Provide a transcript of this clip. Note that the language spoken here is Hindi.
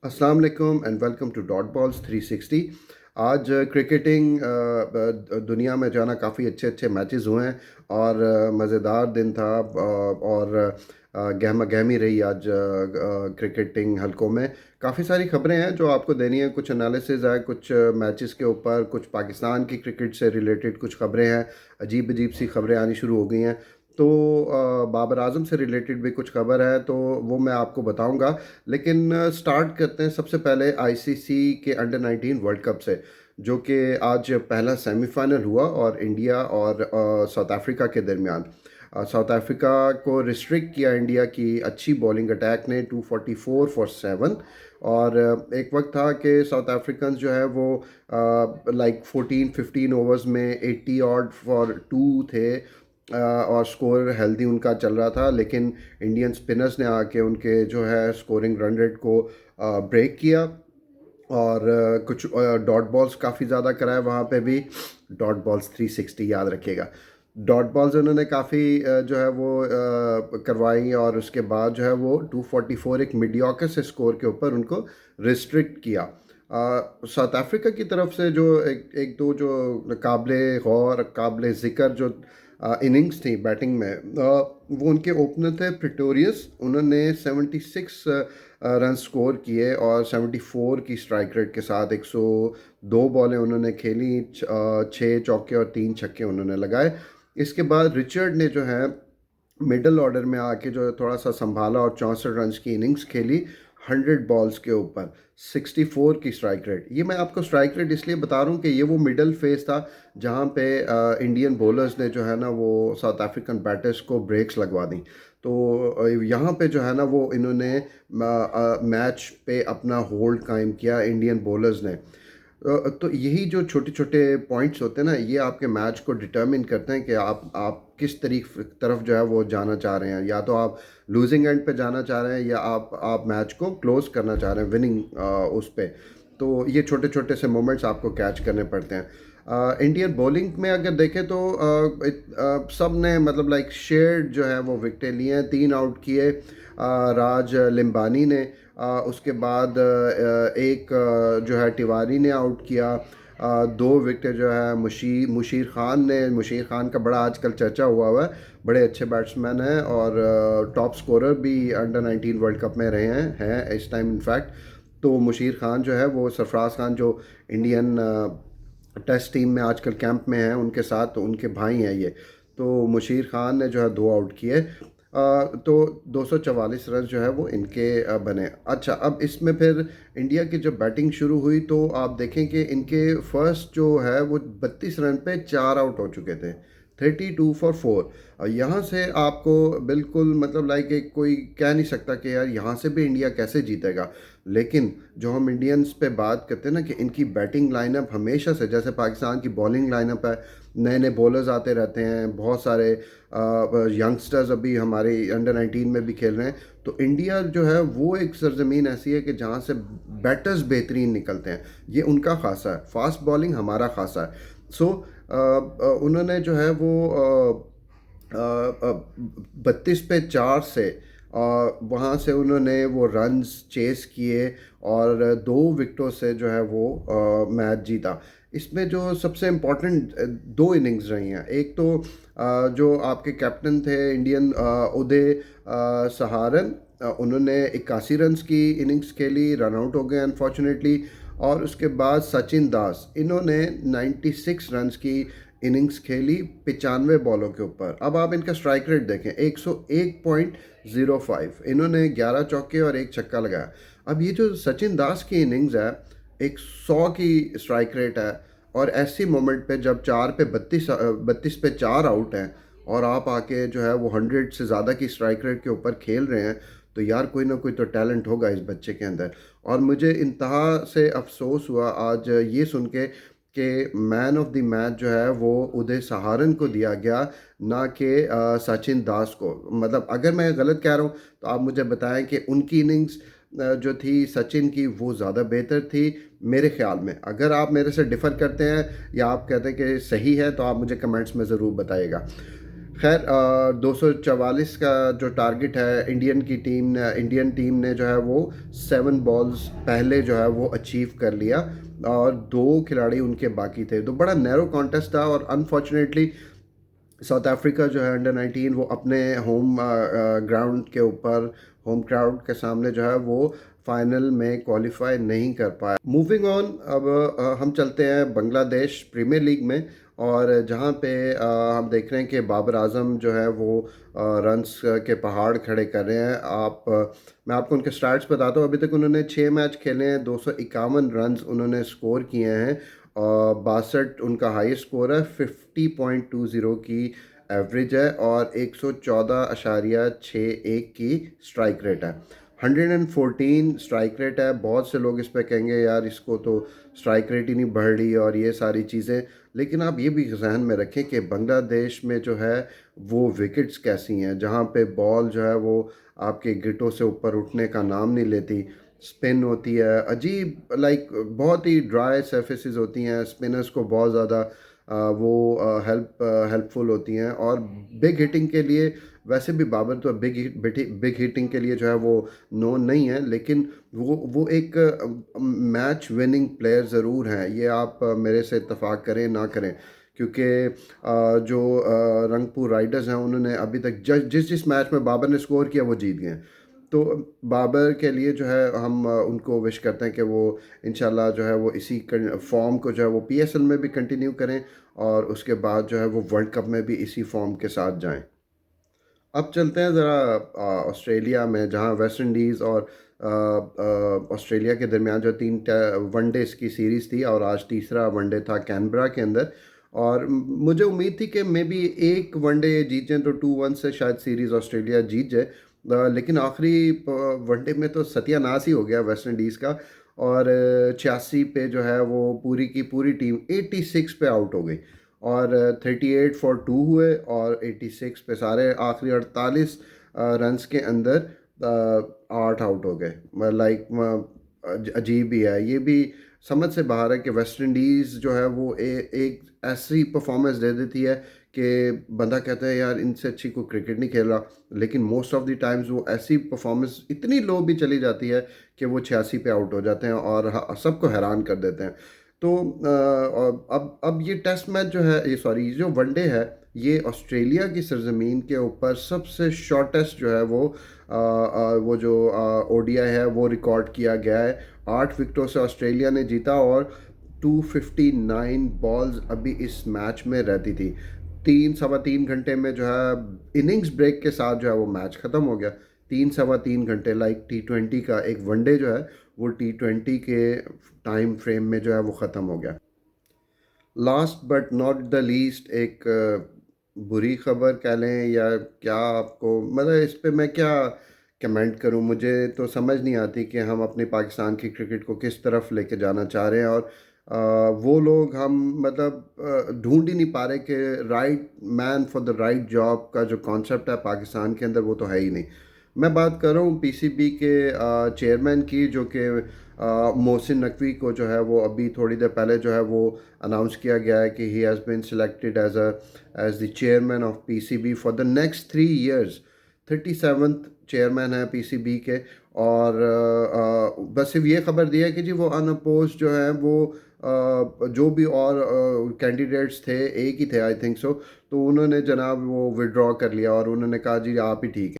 अस्सलाम वालेकुम and welcome to dot balls 360। आज क्रिकेटिंग दुनिया में जो है ना काफ़ी अच्छे अच्छे मैचेस हुए हैं और मज़ेदार दिन था और गहमा गहमी रही आज क्रिकेटिंग हलकों में। काफ़ी सारी खबरें हैं जो आपको देनी है, कुछ एनालिसिस है, कुछ मैचेस के ऊपर, कुछ पाकिस्तान की क्रिकेट से रिलेटेड कुछ खबरें हैं। अजीब अजीब सी खबरें आनी शुरू हो गई हैं। तो बाबर आजम से रिलेटेड भी कुछ खबर है, तो वो मैं आपको बताऊंगा। लेकिन स्टार्ट करते हैं सबसे पहले आईसीसी के अंडर 19 वर्ल्ड कप से, जो कि आज पहला सेमीफाइनल हुआ और इंडिया और साउथ अफ्रीका के दरमियान। साउथ अफ्रीका को रिस्ट्रिक्ट किया इंडिया की अच्छी बॉलिंग अटैक ने, 244 फॉर 7। और एक वक्त था कि साउथ अफ्रीकन जो है वो लाइक 14-15 ओवर्स में 80 ऑड फॉर 2 थे। और स्कोर हेल्दी उनका चल रहा था, लेकिन इंडियन स्पिनर्स ने आके उनके जो है स्कोरिंग रन रेट को ब्रेक किया। और कुछ डॉट बॉल्स काफ़ी ज़्यादा कराए वहाँ पे भी। डॉट बॉल्स 360 याद रखिएगा। डॉट बॉल्स उन्होंने काफ़ी जो है वो करवाई और उसके बाद जो है वो 244 एक मीडियोकर से स्कोर के ऊपर उनको रिस्ट्रिक्ट किया। साउथ अफ्रीका की तरफ से जो एक दो जो काबिले गौर काबिले ज़िक्र जो इनिंग्स थी बैटिंग में, वो उनके ओपनर थे प्रिटोरियस। उन्होंने 76 रन स्कोर किए और 74 की स्ट्राइक रेट के साथ 102 बॉलें उन्होंने खेली। 6 चौके और 3 छक्के उन्होंने लगाए। इसके बाद रिचर्ड ने जो है मिडल ऑर्डर में आके जो थोड़ा सा संभाला और 64 रन की इनिंग्स खेली 100 बॉल्स के ऊपर, 64 की स्ट्राइक रेट। ये मैं आपको स्ट्राइक रेट इसलिए बता रहा हूँ कि ये वो मिडल फेस था जहाँ पे इंडियन बॉलर्स ने जो है ना वो साउथ अफ्रीकन बैटर्स को ब्रेक्स लगवा दी। तो यहाँ पे जो है ना वो इन्होंने मैच पे अपना होल्ड कायम किया इंडियन बॉलर्स ने। तो यही जो छोटे छोटे पॉइंट्स होते हैं ना, ये आपके मैच को डिटर्मिन करते हैं कि आप किस तरफ जो है वो जाना चाह रहे हैं। या तो आप लूजिंग एंड पे जाना चाह रहे हैं या आप मैच को क्लोज करना चाह रहे हैं विनिंग उस पे। तो ये छोटे छोटे से मोमेंट्स आपको कैच करने पड़ते हैं। इंडियन बॉलिंग में अगर देखें तो सब ने मतलब लाइक शेयर्ड जो है वो विकेटें लिए हैं। 3 आउट किए राज लिम्बानी ने। उसके बाद एक जो है तिवारी ने आउट किया। 2 विकेट जो है मुशीर खान ने। मुशीर खान का बड़ा आजकल चर्चा हुआ है, बड़े अच्छे बैट्समैन हैं और टॉप स्कोरर भी अंडर 19 वर्ल्ड कप में रहे हैं इस टाइम इनफैक्ट। तो मुशीर खान जो है वो सरफराज खान जो इंडियन टेस्ट टीम में आजकल कैंप में हैं उनके साथ, तो उनके भाई हैं ये। तो मुशीर खान ने जो है 2 आउट किए। तो 244 रन जो है वो इनके बने। अच्छा, अब इसमें फिर इंडिया की जब बैटिंग शुरू हुई तो आप देखें कि इनके फर्स्ट जो है वो 32 रन पे 4 आउट हो चुके थे, 32 फॉर 4। और यहाँ से आपको बिल्कुल मतलब लाइक एक कोई कह नहीं सकता कि यार यहाँ से भी इंडिया कैसे जीतेगा। लेकिन जो हम इंडियंस पे बात करते हैं ना कि इनकी बैटिंग लाइनअप हमेशा से, जैसे पाकिस्तान की बॉलिंग लाइनअप है, नए नए बॉलर्स आते रहते हैं, बहुत सारे यंगस्टर्स अभी हमारे अंडर 19 में भी खेल रहे हैं। तो इंडिया जो है वो एक सरजमीन ऐसी है कि जहाँ से बैटर्स बेहतरीन निकलते हैं। ये उनका खासा है, फास्ट बॉलिंग हमारा खासा है। सो उन्होंने जो है वो 32 पे 4 से वहाँ से उन्होंने वो रन्स चेस किए और 2 विकेटों से जो है वो मैच जीता। इसमें जो सबसे इम्पोर्टेंट 2 इनिंग्स रही हैं, एक तो जो आपके कैप्टन थे इंडियन उदय सहारन, उन्होंने 81 रन की इनिंग्स खेली, रन आउट हो गए अनफॉर्चुनेटली। और उसके बाद सचिन दास, इन्होंने 96 रन की इनिंग्स खेली 95 बॉलों के ऊपर। अब आप इनका स्ट्राइक रेट देखें, 101.05। इन्होंने 11 चौके और 1 छक्का लगाया। अब ये जो सचिन दास की इनिंग्स है, 100 की स्ट्राइक रेट है। और ऐसी मोमेंट पे जब 32 पे 4 आउट हैं और आप आके जो है वो 100 से ज़्यादा की स्ट्राइक रेट के ऊपर खेल रहे हैं, तो यार कोई ना कोई तो टैलेंट होगा इस बच्चे के अंदर। और मुझे इंतहा से अफसोस हुआ आज ये सुन के कि मैन ऑफ द मैच जो है वो उदय सहारन को दिया गया, ना कि सचिन दास को। मतलब अगर मैं गलत कह रहा हूँ तो आप मुझे बताएं कि उनकी इनिंग्स जो थी सचिन की वो ज़्यादा बेहतर थी मेरे ख्याल में। अगर आप मेरे से डिफ़र करते हैं या आप कहते हैं कि सही है तो आप मुझे कमेंट्स में ज़रूर बताइएगा। खैर 244 का जो टारगेट है इंडियन टीम ने जो है वो 7 बॉल्स पहले जो है वो अचीव कर लिया और 2 खिलाड़ी उनके बाकी थे। तो बड़ा नैरो कॉन्टेस्ट था और अनफॉर्चुनेटली साउथ अफ्रीका जो है अंडर 19 वो अपने होम ग्राउंड के ऊपर होम क्राउड के सामने जो है वो फाइनल में क्वालिफाई नहीं कर पाया। मूविंग ऑन, अब हम चलते हैं बांग्लादेश प्रीमियर लीग में, और जहाँ पे हम देख रहे हैं कि बाबर आजम जो है वो रन्स के पहाड़ खड़े कर रहे हैं। मैं आपको उनके स्टार्ट्स बताता हूँ। अभी तक उन्होंने 6 मैच खेले हैं, 251 रन्स उन्होंने स्कोर किए हैं और 62 उनका हाईएस्ट स्कोर है, 50.20 की एवरेज है और 114.61 की स्ट्राइक रेट है। 114 स्ट्राइक रेट है। बहुत से लोग इस पे कहेंगे यार इसको तो स्ट्राइक रेट ही नहीं बढ़ रही और ये सारी चीज़ें, लेकिन आप ये भी जहन में रखें कि बांग्लादेश में जो है वो विकेट्स कैसी हैं, जहाँ पे बॉल जो है वो आपके गिटों से ऊपर उठने का नाम नहीं लेती। स्पिन होती है अजीब, लाइक बहुत ही ड्राई सरफेसेस होती हैं। स्पिनर्स को बहुत ज़्यादा वो हेल्पफुल होती हैं और बिग हिटिंग के लिए। वैसे भी बाबर तो बिग हिटिंग के लिए जो है वो नोन नहीं है, लेकिन वो एक मैच विनिंग प्लेयर ज़रूर हैं। ये आप मेरे से इत्तेफाक करें ना करें, क्योंकि जो रंगपुर राइडर्स हैं उन्होंने अभी तक जिस जिस मैच में बाबर ने स्कोर किया वो जीत गए। तो बाबर के लिए जो है हम उनको विश करते हैं कि वो इंशाल्लाह जो है वो इसी फॉर्म को जो है वो पीएसएल में भी कंटिन्यू करें और उसके बाद जो है वो वर्ल्ड कप में भी इसी फॉर्म के साथ जाएं। अब चलते हैं ज़रा ऑस्ट्रेलिया में, जहां वेस्ट इंडीज़ और ऑस्ट्रेलिया के दरमियान जो 3 वनडेज़ की सीरीज़ थी और आज तीसरा वनडे था कैनबरा के अंदर। और मुझे उम्मीद थी कि मे बी एक वनडे जीत जाएँ तो 2-1 से शायद सीरीज़ ऑस्ट्रेलिया जीत जाए। लेकिन आखिरी वनडे में तो सत्यानाश ही हो गया वेस्ट इंडीज़ का, और 86 पे जो है वो पूरी की पूरी टीम 86 पे आउट हो गई और 38 फॉर 2 हुए और 86 पे सारे आखिरी 48 रन्स के अंदर 8 आउट हो गए। लाइक अजीब ही है। ये भी समझ से बाहर है कि वेस्ट इंडीज़ जो है वो एक ऐसी परफॉर्मेंस दे देती है कि बंदा कहता है यार इनसे अच्छी कोई क्रिकेट नहीं खेल रहा, लेकिन मोस्ट ऑफ द टाइम्स वो ऐसी परफॉर्मेंस इतनी लो भी चली जाती है कि वो 86 पे आउट हो जाते हैं और सबको हैरान कर देते हैं। तो और अब ये टेस्ट मैच जो है, ये सॉरी ये जो वनडे है, ये ऑस्ट्रेलिया की सरजमीन के ऊपर सबसे शॉर्टेस्ट जो है वो जो ओडीआई है वो रिकॉर्ड किया गया है। 8 विकेटों से ऑस्ट्रेलिया ने जीता और 259 बॉल्स अभी इस मैच में रहती थी। 3 सवा 3 घंटे में जो है इनिंग्स ब्रेक के साथ जो है वो मैच ख़त्म हो गया। 3 सवा 3 घंटे, लाइक T20 का एक वनडे जो है वो T20 के टाइम फ्रेम में जो है वो ख़त्म हो गया। Last but not the least, एक बुरी खबर कह लें या क्या, आपको मतलब इस पे मैं क्या कमेंट करूं। मुझे तो समझ नहीं आती कि हम अपने पाकिस्तान की क्रिकेट को किस तरफ लेके जाना चाह रहे हैं और वो लोग हम मतलब ढूंढ ही नहीं पा रहे कि right man for the right job का जो कॉन्सेप्ट है पाकिस्तान के अंदर वो तो है ही नहीं। मैं बात कर रहा हूँ पीसीबी के चेयरमैन की, जो कि मोहसिन नकवी को जो है वो अभी थोड़ी देर पहले जो है वो अनाउंस किया गया है कि he has been selected as the chairman of PCB for the next 3 years। 37th chairman है पीसीबी के। और बस सिर्फ ये खबर दी है कि जी वो अनअपोज जो है वो जो भी और कैंडिडेट्स थे, एक ही थे आई थिंक सो, तो उन्होंने जनाब वो विड्रॉ कर लिया और उन्होंने कहा जी आप ही ठीक है।